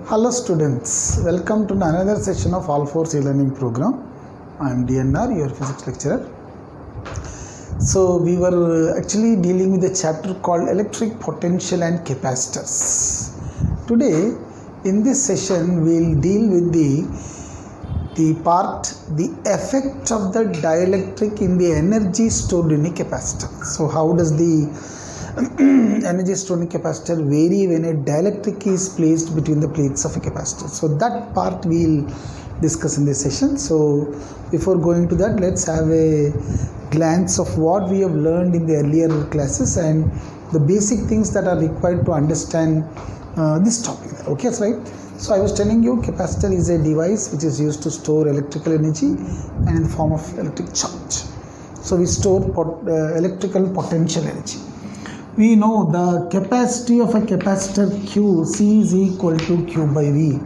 Hello students, welcome to another session of All 4 e-learning program. I am DNR, your physics lecturer. So we were actually dealing with a chapter called electric potential and capacitors. Today in this session we will deal with the effect of the dielectric in the energy stored in a capacitor. So how does the energy stored in a capacitor vary when a dielectric is placed between the plates of a capacitor? So that part we will discuss in this session. So before going to that, let's have a glance of what we have learned in the earlier classes and the basic things that are required to understand this topic. Okay, right? So I was telling you, capacitor is a device which is used to store electrical energy and in the form of electric charge. So we store electrical potential energy. We know the capacity of a capacitor Q, C is equal to Q by V.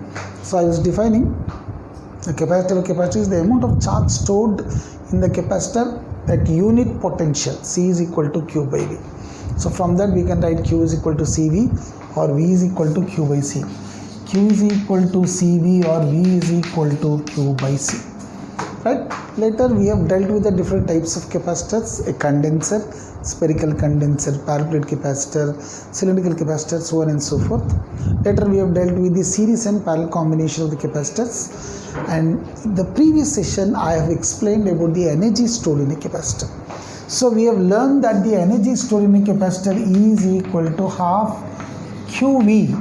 So I was defining the capacity of a capacitor is the amount of charge stored in the capacitor at unit potential. C is equal to Q by V. So from that we can write Q is equal to CV or V is equal to Q by C. Q is equal to CV or V is equal to Q by C. Right? Later we have dealt with the different types of capacitors, a condenser, spherical condenser, parallel plate capacitor, cylindrical capacitor, so on and so forth. Later we have dealt with the series and parallel combination of the capacitors, and in the previous session I have explained about the energy stored in a capacitor. So we have learned that the energy stored in a capacitor is equal to half QV,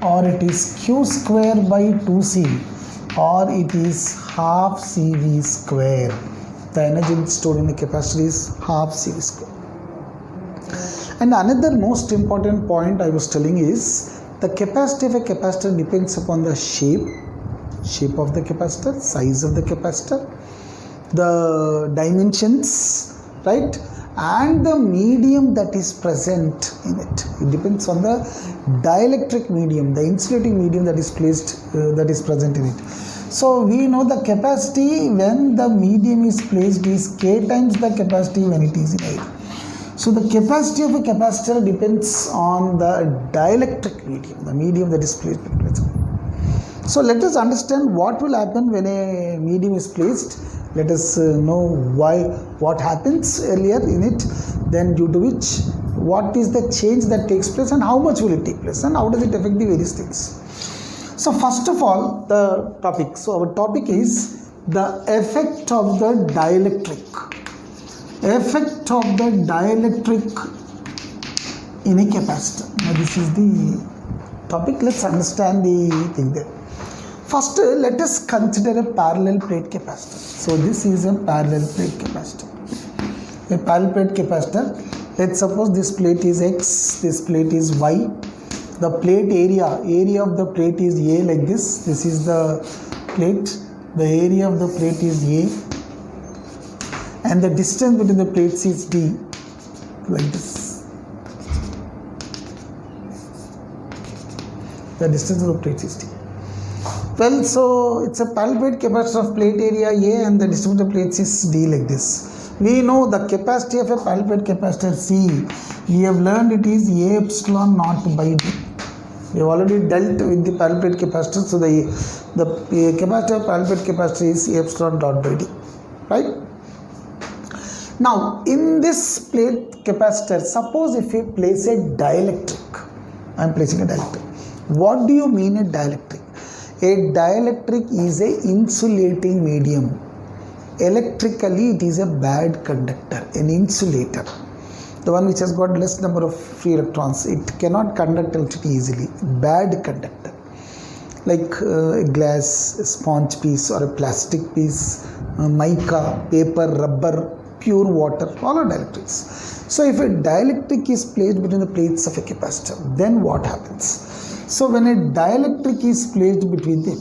or it is Q square by 2C, or it is half CV square. The energy stored in a capacitor is half CV square. And another most important point I was telling is the capacity of a capacitor depends upon the shape of the capacitor, size of the capacitor, the dimensions, right, and the medium that is present in it. It depends on the dielectric medium, the insulating medium that is present in it. So we know the capacity when the medium is placed is K times the capacity when it is in air. So the capacity of a capacitor depends on the dielectric medium, the medium that is placed between it. So let us understand what will happen when a medium is placed. Let us know what happens earlier in it, then due to which what is the change that takes place and how much will it take place and how does it affect the various things. So first of all, the topic. So our topic is the effect of the dielectric. Effect of the dielectric in a capacitor. Now this is the topic. Let's understand the thing there. First, let us consider a parallel plate capacitor. So this is a parallel plate capacitor. A parallel plate capacitor. Let's suppose this plate is X, this plate is Y. The plate area of the plate is A like this. This is the plate. The area of the plate is A. And the distance between the plates is D, like this. The distance of the plates is D. Well, so it's a parallel plate capacitor of plate area A and the distance of the plates is D like this. We know the capacity of a parallel plate capacitor C. We have learned it is A epsilon naught by D. We have already dealt with the parallel plate capacitor. So the capacity of parallel plate capacitor is A epsilon naught by D. Right? Now, in this plate capacitor, suppose if we place a dielectric, I am placing a dielectric. What do you mean a dielectric? A dielectric is a insulating medium. Electrically, it is a bad conductor, an insulator. The one which has got less number of free electrons, it cannot conduct electricity easily. Bad conductor. Like a glass, a sponge piece or a plastic piece, mica, paper, rubber, pure water, all are dielectrics. So if a dielectric is placed between the plates of a capacitor, then what happens? So when a dielectric is placed between them,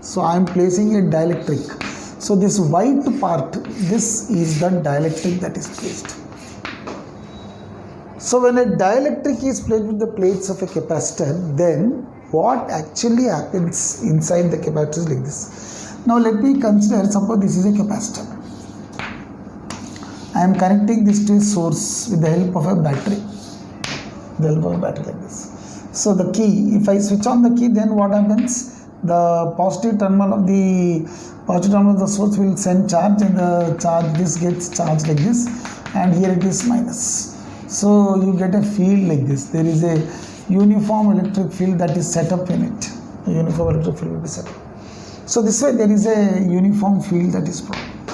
so I am placing a dielectric. So this white part, this is the dielectric that is placed. So when a dielectric is placed with the plates of a capacitor, then what actually happens inside the capacitor is like this. Now let me consider, suppose this is a capacitor. I am connecting this to a source with the help of a battery. Like this. So the key, if I switch on the key, then what happens? The positive terminal of the source will send charge, and the charge, this gets charged like this, and here it is minus. So you get a field like this. There is a uniform electric field that is set up in it. A uniform electric field will be set up. So this way there is a uniform field that is formed.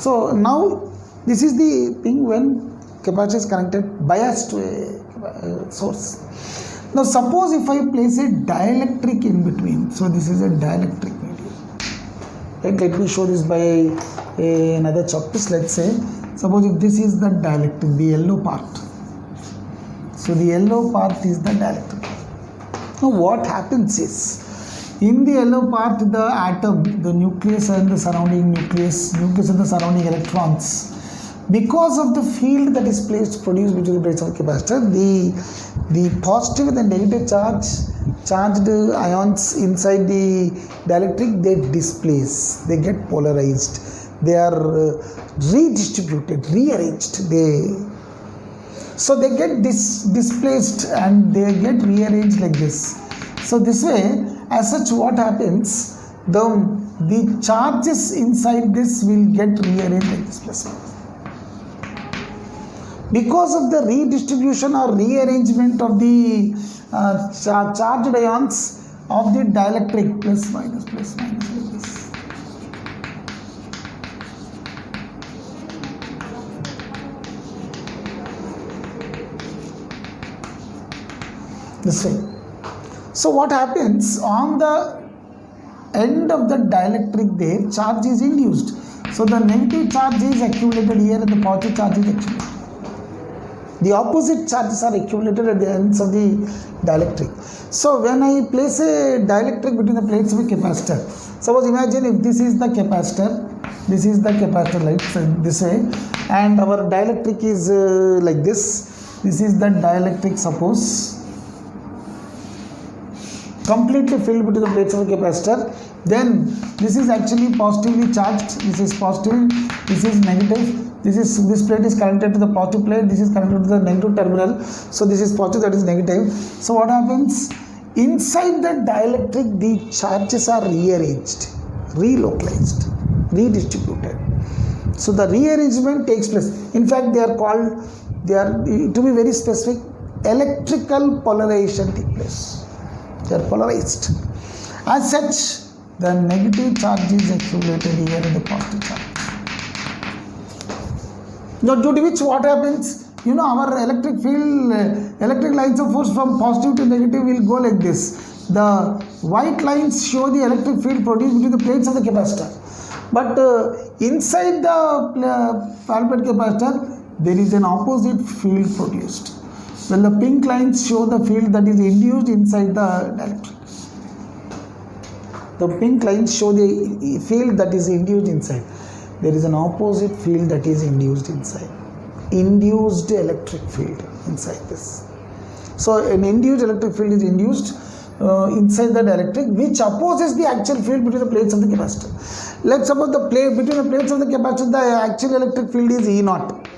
So now this is the thing when capacitor is connected biased to a source. Now suppose if I place a dielectric in between. So this is a dielectric medium. Right, let me show this by another chalk piece. Let's say, suppose if this is the dielectric, the yellow part. So the yellow part is the dielectric. Now what happens is, in the yellow part, the atom, the nucleus and the surrounding nucleus and the surrounding electrons, because of the field that is produced between the plates of the capacitor, the positive and the negative charged ions inside the dielectric, they displace, they get polarized, they are redistributed, rearranged. So they get displaced and they get rearranged like this. So this way, as such, what happens? The charges inside this will get rearranged like this plus minus. Because of the redistribution or rearrangement of the charged ions of the dielectric, plus minus like this. This way. So what happens on the end of the dielectric, there charge is induced. So the negative charge is accumulated here and the positive charge is accumulated. The opposite charges are accumulated at the ends of the dielectric. So when I place a dielectric between the plates of a capacitor, suppose imagine if this is the capacitor, like this way, and our dielectric is like this. This is the dielectric, suppose, completely filled between the plates of the capacitor. Then this is actually positively charged. This is positive. This is negative. This plate is connected to the positive plate. This is connected to the negative terminal. So this is positive, that is negative. So what happens? Inside the dielectric, the charges are rearranged, relocalized, redistributed. So the rearrangement takes place. In fact, they are, to be very specific, electrical polarization takes place. They are polarized. As such, the negative charge is accumulated here in the positive charge. Now, due to which what happens? Our electric field, electric lines of force from positive to negative will go like this. The white lines show the electric field produced between the plates of the capacitor. But inside the plate capacitor, there is an opposite field produced. Well, the pink lines show the field that is induced inside the dielectric. The pink lines show the field that is induced inside. There is an opposite field that is induced inside. Induced electric field inside this. So an induced electric field is induced inside the dielectric, which opposes the actual field between the plates of the capacitor. Let's suppose between the plates of the capacitor, the actual electric field is E naught.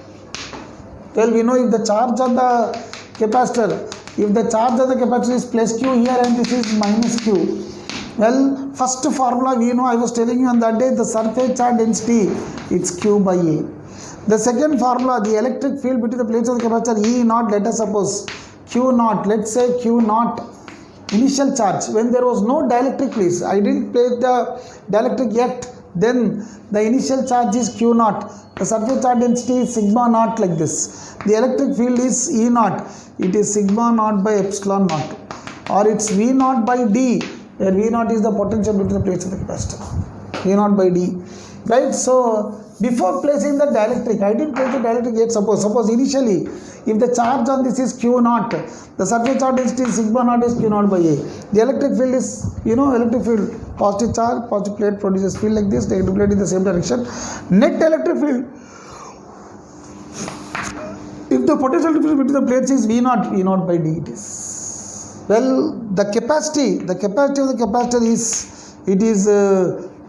Well, we know if the charge on the capacitor, if the charge of the capacitor is plus Q here and this is minus Q. Well, first formula we know, I was telling you on that day, the surface charge density, it's Q by A. The second formula, the electric field between the plates of the capacitor, E naught, let us suppose Q naught, let's say Q naught, initial charge, when there was no dielectric, please, I didn't place the dielectric yet, then the initial charge is Q naught, the surface charge density is sigma naught like this. The electric field is E naught, it is sigma naught by epsilon naught, or it's V naught by D, where V naught is the potential between the plates of the capacitor, V naught by D, right? So before placing the dielectric, I didn't place the dielectric yet. Suppose initially, if the charge on this is Q naught, the surface charge density sigma naught is Q naught by A. The electric field is, electric field, positive charge, positive plate produces field like this, negative plate in the same direction. Net electric field, if the potential difference between the plates is V naught by D it is. Well, the capacity of the capacitor is, it is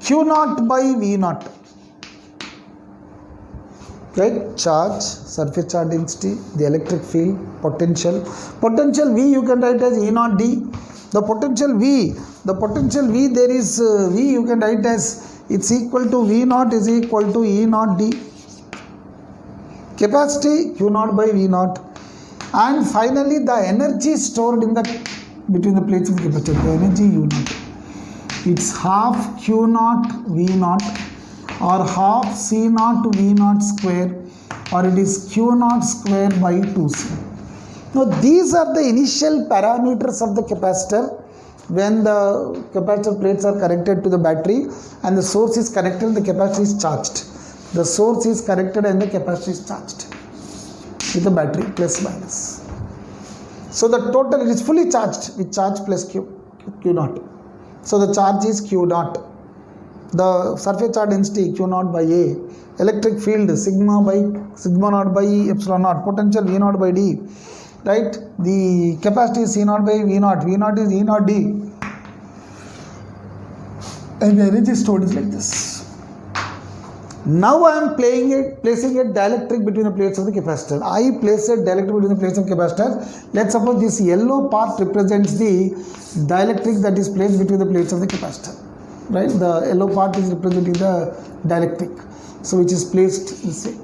Q naught by V naught. right? Charge, surface charge density, the electric field, potential. Potential V you can write as E naught D. The potential V there is V you can write as it's equal to V naught is equal to E naught D. Capacity Q naught by V naught. And finally the energy stored in the between the plates of the capacitor, the energy U naught. It's half Q naught V naught or half C naught V naught square, or it is Q naught square by 2C. Now these are the initial parameters of the capacitor when the capacitor plates are connected to the battery and the source is connected and the capacitor is charged. The source is connected and the capacitor is charged with the battery plus minus. So the total, it is fully charged with charge plus Q naught. So the charge is Q naught. The surface charge density Q naught by A. Electric field sigma naught by epsilon naught. Potential V naught by D. Right? The capacity is C naught by V naught. V naught is E naught D. And the energy stored is like this. Now I am placing a dielectric between the plates of the capacitor. I place a dielectric between the plates of capacitor. Let's suppose this yellow part represents the dielectric that is placed between the plates of the capacitor. Right? The yellow part is representing the dielectric. So which is placed this way.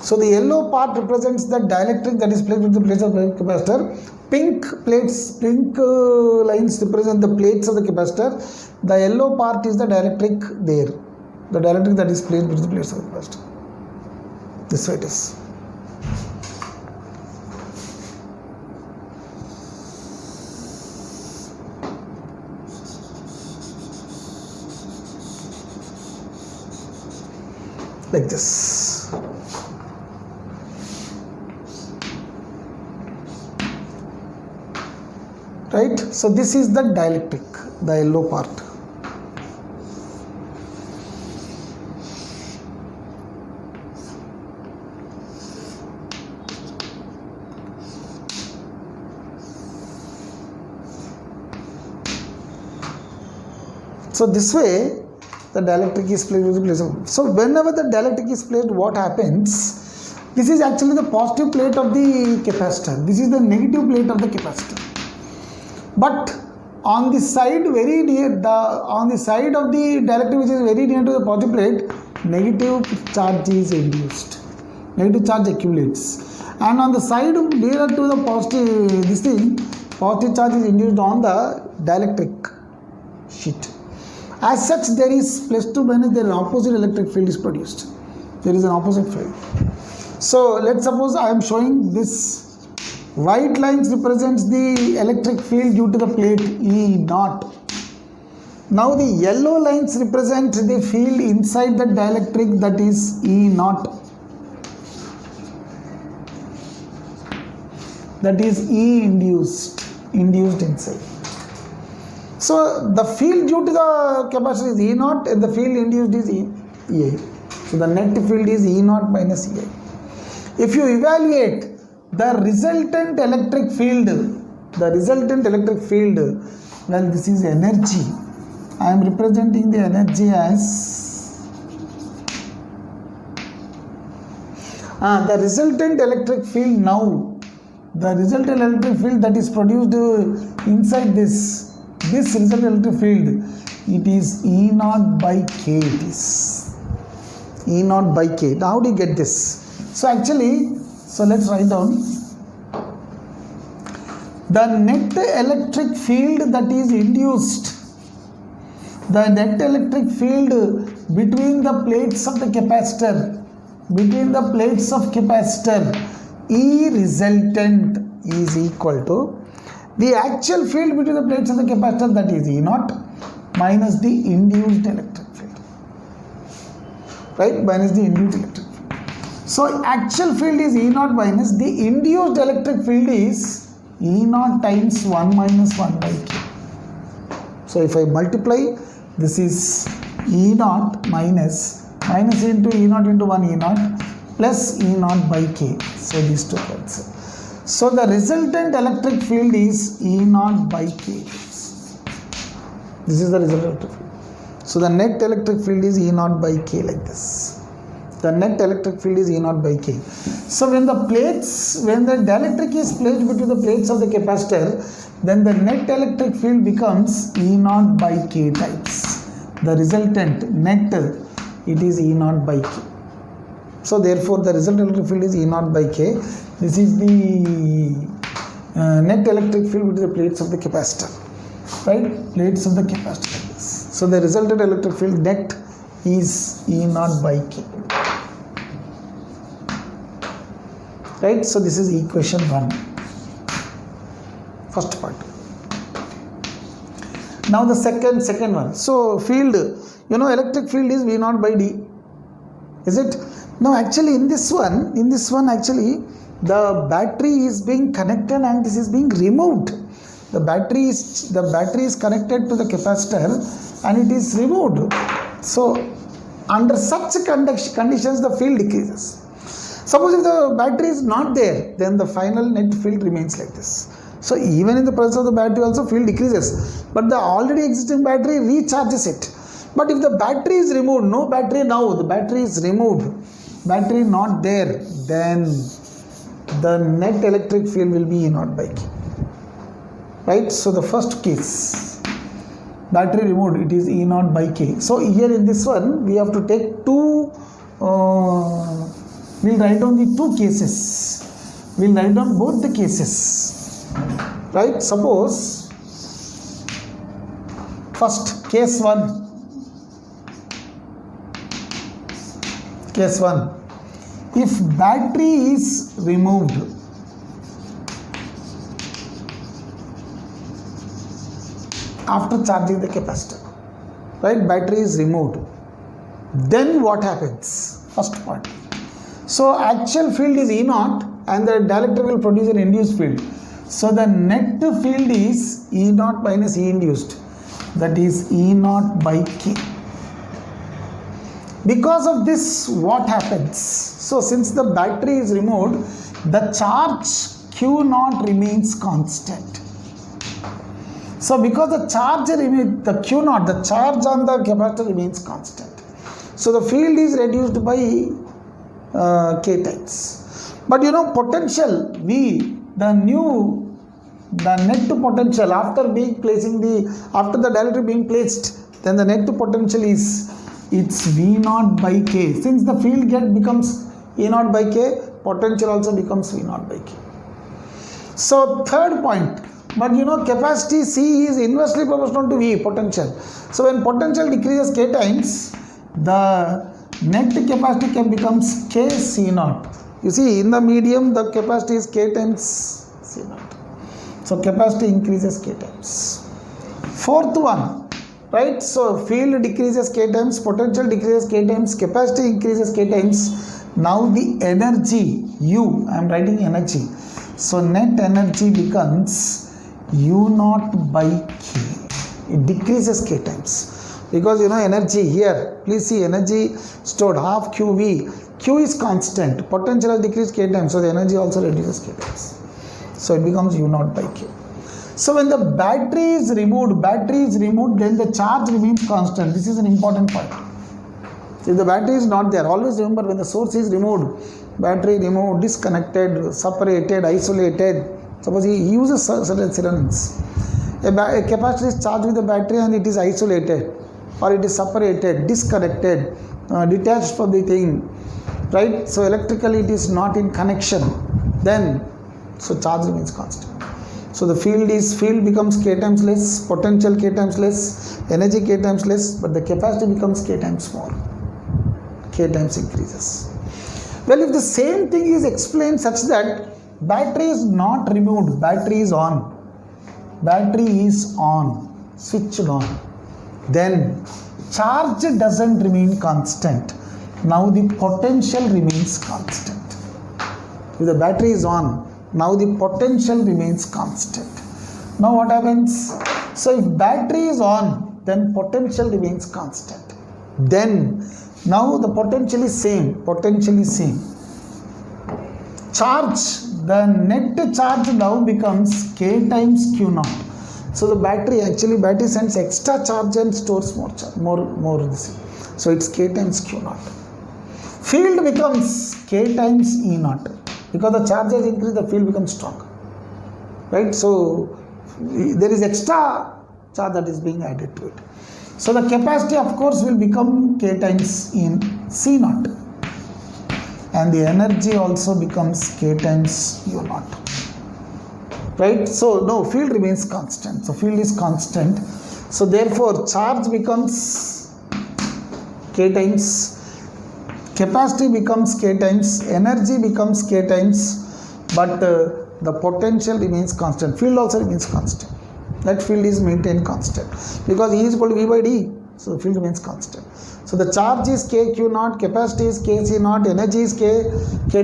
So the yellow part represents the dielectric that is placed with the plates of the capacitor. Pink lines represent the plates of the capacitor. The yellow part is the dielectric there. The dielectric that is placed with the plates of the capacitor. This way it is. Like this. Right? So this is the dielectric, the yellow part. So this way the dielectric is placed with the place of. So whenever the dielectric is placed, what happens? This is actually the positive plate of the capacitor. This is the negative plate of the capacitor. But on the side very near on the side of the dielectric which is very near to the positive plate, negative charge is induced. Negative charge accumulates. And on the side nearer to the positive, positive charge is induced on the dielectric sheet. As such, there is plus 2 minus, there is opposite electric field is produced. There is an opposite field. So let's suppose I am showing this. White lines represents the electric field due to the plate E naught. Now the yellow lines represent the field inside the dielectric, that is E naught. That is E induced inside. So the field due to the capacitor is E naught and the field induced is EI. So the net field is E naught minus EI. If you evaluate the resultant electric field, well, this is energy. I am representing the energy as the resultant electric field now. The resultant electric field that is produced inside this resultant electric field, it is E naught by K. It is E naught by K. Now how do you get this? So actually, let's write down the net electric field that is induced. The net electric field between the plates of the capacitor, E resultant is equal to the actual field between the plates of the capacitor, that is E naught, minus the induced electric field. Right? Minus the induced electric field. So actual field is E naught minus the induced electric field is E naught times 1 minus 1 by K. So if I multiply, this is E naught minus into E naught into 1 E naught plus E naught by K. So these two cancel. So the resultant electric field is E naught by K. This is the resultant electric field. So the net electric field is E naught by K like this. The net electric field is E naught by K. So when the dielectric is placed between the plates of the capacitor, then the net electric field becomes E naught by K times. The resultant net, it is E naught by K. So therefore the resultant electric field is E naught by K. This is the net electric field between the plates of the capacitor. Right? Plates of the capacitor like this. So the resultant electric field net is E naught by K. Right? So this is equation 1. First part. Now the second one. So field, electric field is V naught by D. Is it? Now actually in this one actually the battery is being connected and this is being removed. The battery is connected to the capacitor and it is removed. So under such conditions the field decreases. Suppose if the battery is not there, then the final net field remains like this. So even in the presence of the battery also field decreases, but the already existing battery recharges it. But if the battery is removed, no battery now, the battery is removed, battery not there, then the net electric field will be E naught by K. Right? So the first case, battery removed, it is E naught by K. So here in this one, we have to take two, we'll write down the two cases. We'll write down both the cases. Right? Suppose, first case 1. Case 1. If battery is removed, after charging the capacitor, right, battery is removed, then what happens? First part. So actual field is E naught and the dielectric will produce an induced field. So the net field is E naught minus E induced, that is E naught by K. Because of this, what happens? So since the battery is removed, the charge Q naught remains constant. So because the charge remains, the Q naught, the charge on the capacitor remains constant. So the field is reduced by K times. But potential V, the net potential after the dielectric being placed, then the net potential is, it's V naught by K. Since the field becomes E naught by K, potential also becomes V naught by K. So third point, but capacity C is inversely proportional to V, potential. So when potential decreases K times, the net capacity can becomes K C naught. You see, in the medium, the capacity is K times C naught. So capacity increases K times. Fourth one, right? So field decreases K times, potential decreases K times, capacity increases K times. Now the energy, U, I am writing energy. So net energy becomes U naught by K. It decreases K times. Because energy here, please see, energy stored half QV. Q is constant, potential has decreased K times, so the energy also reduces K times. So it becomes U naught by K. So when the battery is removed, then the charge remains constant. This is an important point. If the battery is not there, always remember when the source is removed, battery removed, disconnected, separated, isolated. Suppose he uses certain synonyms. A capacitor is charged with the battery and it is isolated, or it is separated, disconnected, detached from the thing, right? So electrically it is not in connection. Then, so charge remains constant. So the field becomes K times less, potential K times less, energy K times less, but the capacity becomes K times more. K times increases. Well, if the same thing is explained such that battery is not removed, battery is on, switched on, then charge doesn't remain constant. Now the potential remains constant. If the battery is on, now the potential remains constant. Now what happens? So if battery is on, then potential remains constant. Then now the potential is same. Charge the net charge now becomes K times Q naught. So the battery sends extra charge and stores more charge, more this. So it's K times Q naught. Field becomes K times E naught. Because the charge has increased, the field becomes strong. Right? So there is extra charge that is being added to it. So the capacity of course will become K times C naught. And the energy also becomes K times U naught. Right? So no, field remains constant. So field is constant. So therefore charge becomes K times, capacity becomes K times, energy becomes K times, but the potential remains constant. Field also remains constant. That field is maintained constant because E is equal to V by D. So the field remains constant. So the charge is Kq naught, capacity is Kc naught, energy is K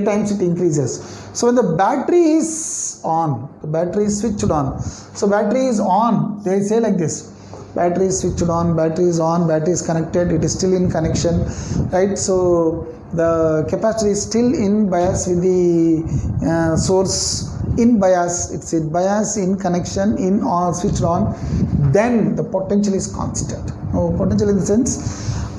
times it increases. So when the battery is on, the battery is switched on. So battery is on, they say like this. Battery is switched on, battery is on, battery is connected, it is still in connection, right? So the capacitor is still in bias with the source in bias, it's in bias, in connection, in on, switched on, then the potential is constant. Potential in the sense,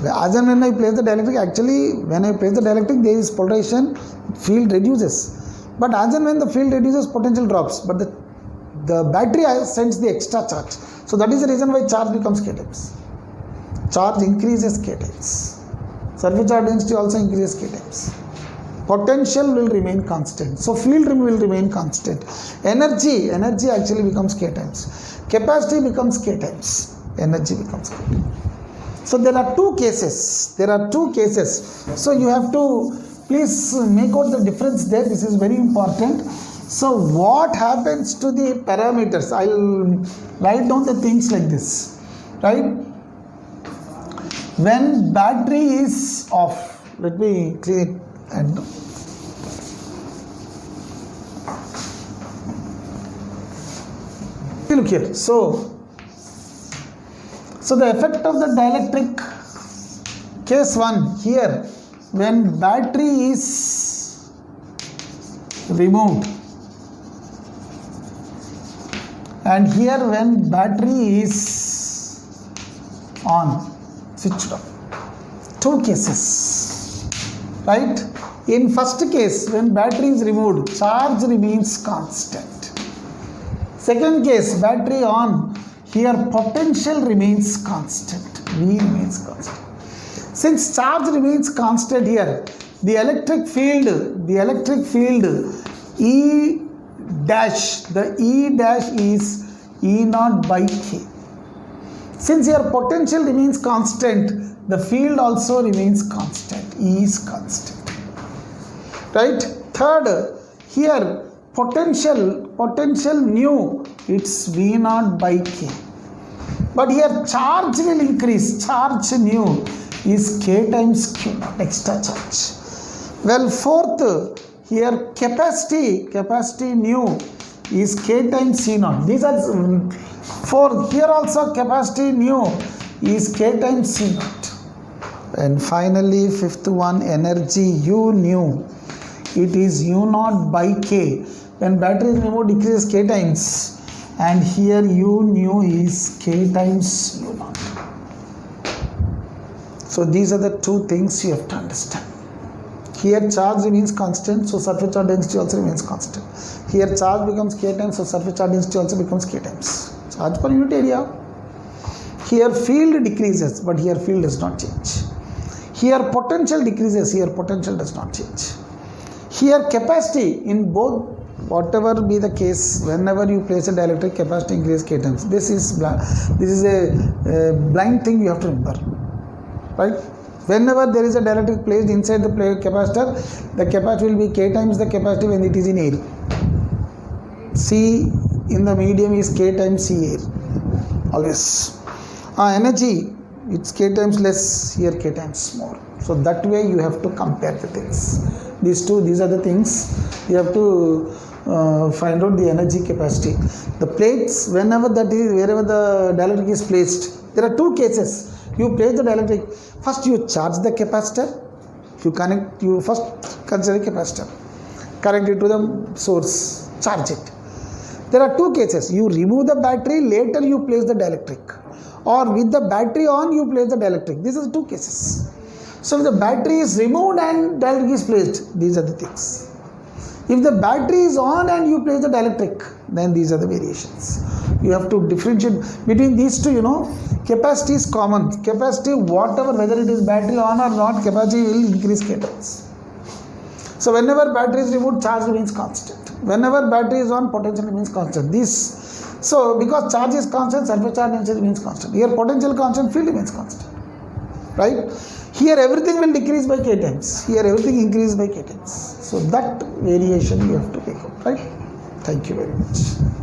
as and when I place the dielectric, actually when I place the dielectric there is polarization, field reduces. But as and when the field reduces, potential drops. But the battery sends the extra charge. So that is the reason why charge becomes K times. Charge increases K times. Surface charge density also increases K times. Potential will remain constant. So field will remain constant. Energy actually becomes K times. Capacity becomes K times. Energy becomes K times. So there are two cases. So you have to please make out the difference there. This is very important. So what happens to the parameters? I'll write down the things like this, right? When battery is off, let me clear it and look here. So the effect of the dielectric, case 1 here, when battery is removed, and here when battery is on, switched on. Two cases, right? In first case, when battery is removed, charge remains constant. Second case, battery on, here potential remains constant. V remains constant. Since charge remains constant here, the electric field E dash, the E dash is E naught by K. Since your potential remains constant, the field also remains constant. E is constant. Right? Third, here potential nu, it's V naught by K. But here charge will increase. Charge nu is K times Q naught, extra charge. Well, fourth, here capacity nu is K times C naught. These are four. Here also capacity nu is K times C naught. And finally, fifth one, energy U nu, it is U naught by K. When battery is removed, decreases K times, and here U nu is K times U naught. So these are the two things you have to understand. Here charge remains constant, so surface charge density also remains constant. Here charge becomes K times, so surface charge density also becomes K times. Charge per unit area. Here field decreases, but here field does not change. Here potential decreases, here potential does not change. Here capacity, in both, whatever be the case, whenever you place a dielectric, capacity increases K times. This is a blind thing you have to remember, right? Whenever there is a dielectric placed inside the capacitor, the capacity will be K times the capacity when it is in air. C in the medium is K times C air, always. Energy, it's K times less, here K times more. So that way you have to compare the things. These are the things you have to find out the energy capacity. The plates, wherever the dielectric is placed, there are two cases. You place the dielectric, first you charge the capacitor, you first consider capacitor. connect it to the source, charge it. There are two cases. You remove the battery, later you place the dielectric, or with the battery on you place the dielectric. These are the two cases. So if the battery is removed and dielectric is placed, these are the things. If the battery is on and you place the dielectric, then these are the variations. You have to differentiate between these two. Capacity is common. Capacity, whatever, whether it is battery on or not, capacity will increase cadence. So whenever battery is removed, charge remains constant. Whenever battery is on, potential remains constant. So because charge is constant, surface charge density remains constant. Here potential constant, field remains constant. Right? Here everything will decrease by k times. Here everything increases by k times. So that variation you have to take out. Right? Thank you very much.